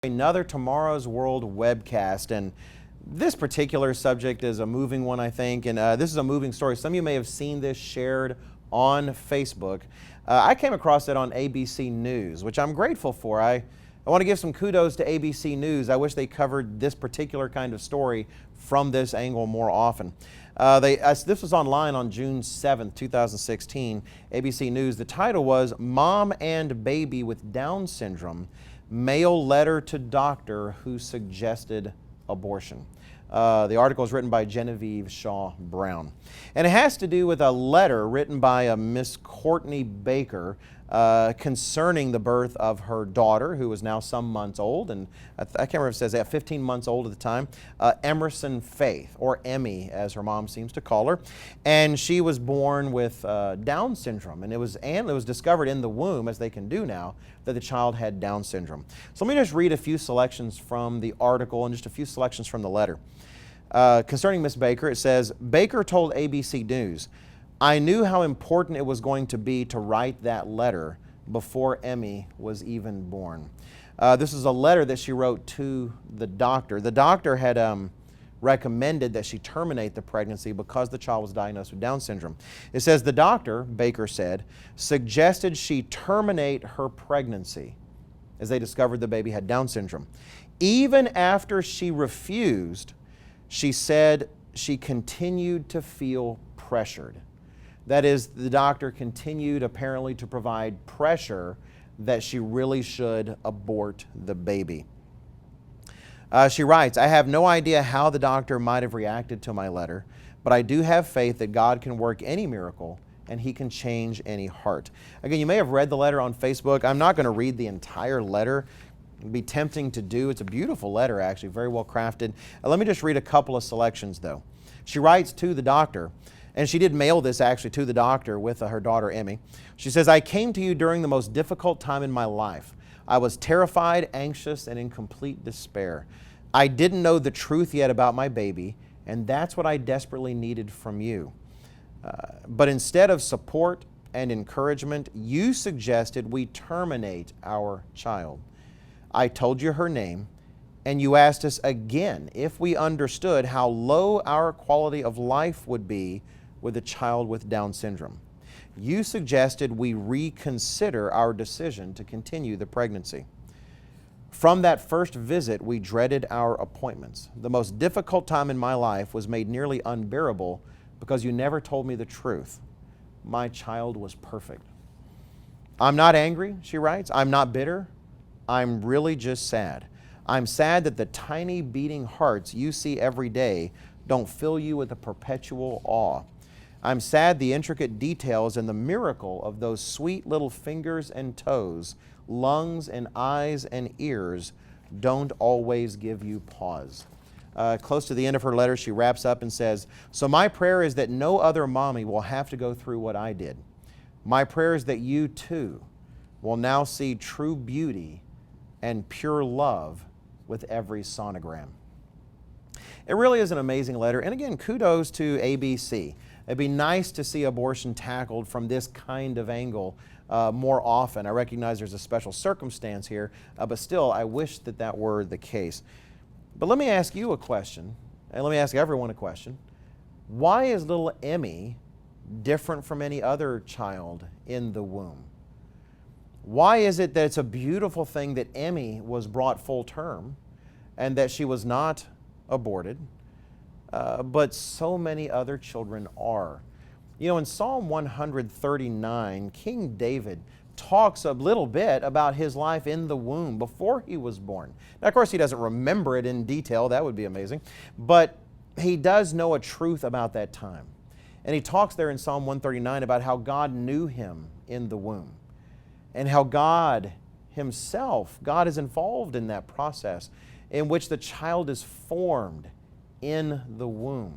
Another Tomorrow's World webcast, and this particular subject is a moving one, I think, and this is a moving story. Some of you may have seen this shared on Facebook. I came across it on ABC News, which I'm grateful for. I want to give some kudos to ABC News. I wish they covered this particular kind of story from this angle more often. This was online on June 7th, 2016, ABC News. The title was "Mom and Baby with Down Syndrome Mail Letter to Doctor Who Suggested Abortion." The article is written by Genevieve Shaw Brown. And it has to do with a letter written by a Miss Courtney Baker concerning the birth of her daughter, who is now some months old, and I can't remember if it says that, 15 months old at the time, Emerson Faith, or Emmy as her mom seems to call her. And she was born with Down syndrome, and it was discovered in the womb, as they can do now, that the child had Down syndrome. So let me just read a few selections from the article and just a few selections from the letter. Concerning Miss Baker, it says, Baker told ABC News, "I knew how important it was going to be to write that letter before Emmy was even born." This is a letter that she wrote to the doctor. The doctor had recommended that she terminate the pregnancy because the child was diagnosed with Down syndrome. It says the doctor, Baker said, suggested she terminate her pregnancy as they discovered the baby had Down syndrome. Even after she refused, she said she continued to feel pressured. That is, the doctor continued apparently to provide pressure that she really should abort the baby. She writes, "I have no idea how the doctor might have reacted to my letter, but I do have faith that God can work any miracle and He can change any heart." Again, you may have read the letter on Facebook. I'm not going to read the entire letter. It'd be tempting to do. It's a beautiful letter, actually, very well crafted. Let me just read a couple of selections, though. She writes to the doctor, and she did mail this actually to the doctor with her daughter, Emmy. She says, "I came to you during the most difficult time in my life. I was terrified, anxious, and in complete despair. I didn't know the truth yet about my baby, and that's what I desperately needed from you. But instead of support and encouragement, you suggested we terminate our child. I told you her name, and you asked us again if we understood how low our quality of life would be with a child with Down syndrome. You suggested we reconsider our decision to continue the pregnancy. From that first visit, we dreaded our appointments. The most difficult time in my life was made nearly unbearable because you never told me the truth. My child was perfect." "I'm not angry," she writes. "I'm not bitter. I'm really just sad. I'm sad that the tiny beating hearts you see every day don't fill you with a perpetual awe. I'm sad the intricate details and the miracle of those sweet little fingers and toes, lungs and eyes and ears don't always give you pause." Close to the end of her letter, she wraps up and says, "So my prayer is that no other mommy will have to go through what I did. My prayer is that you too will now see true beauty and pure love with every sonogram." It really is an amazing letter. And again, kudos to ABC. It'd be nice to see abortion tackled from this kind of angle more often. I recognize there's a special circumstance here, but still, I wish that that were the case. But let me ask you a question, and let me ask everyone a question. Why is little Emmy different from any other child in the womb? Why is it that it's a beautiful thing that Emmy was brought full term and that she was not aborted, but so many other children are? You know, in Psalm 139, King David talks a little bit about his life in the womb before he was born. Now, of course, he doesn't remember it in detail. That would be amazing. But he does know a truth about that time. And he talks there in Psalm 139 about how God knew him in the womb and how God Himself, God is involved in that process in which the child is formed in the womb.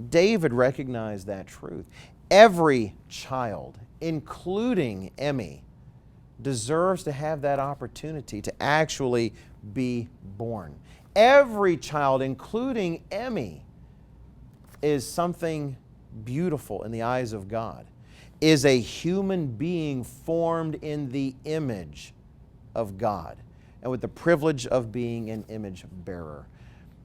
David recognized that truth. Every child, including Emmy, deserves to have that opportunity to actually be born. Every child, including Emmy, is something beautiful in the eyes of God, is a human being formed in the image of God. and with the privilege of being an image bearer.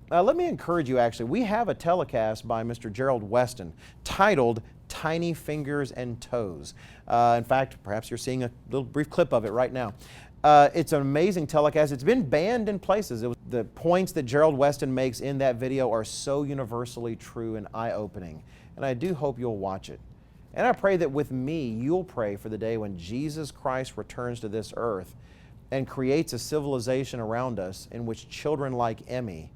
Let me encourage you, actually, we have a telecast by Mr. Gerald Weston titled Tiny Fingers and Toes. In fact, perhaps you're seeing a little brief clip of it right now. It's an amazing telecast. It's been banned in places. The points that Gerald Weston makes in that video are so universally true and eye-opening. And I do hope you'll watch it. And I pray that with me, you'll pray for the day when Jesus Christ returns to this earth and creates a civilization around us in which children like Emmy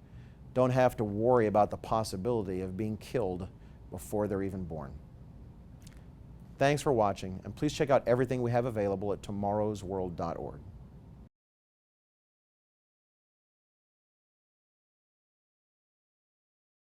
don't have to worry about the possibility of being killed before they're even born. Thanks for watching, and please check out everything we have available at tomorrowsworld.org.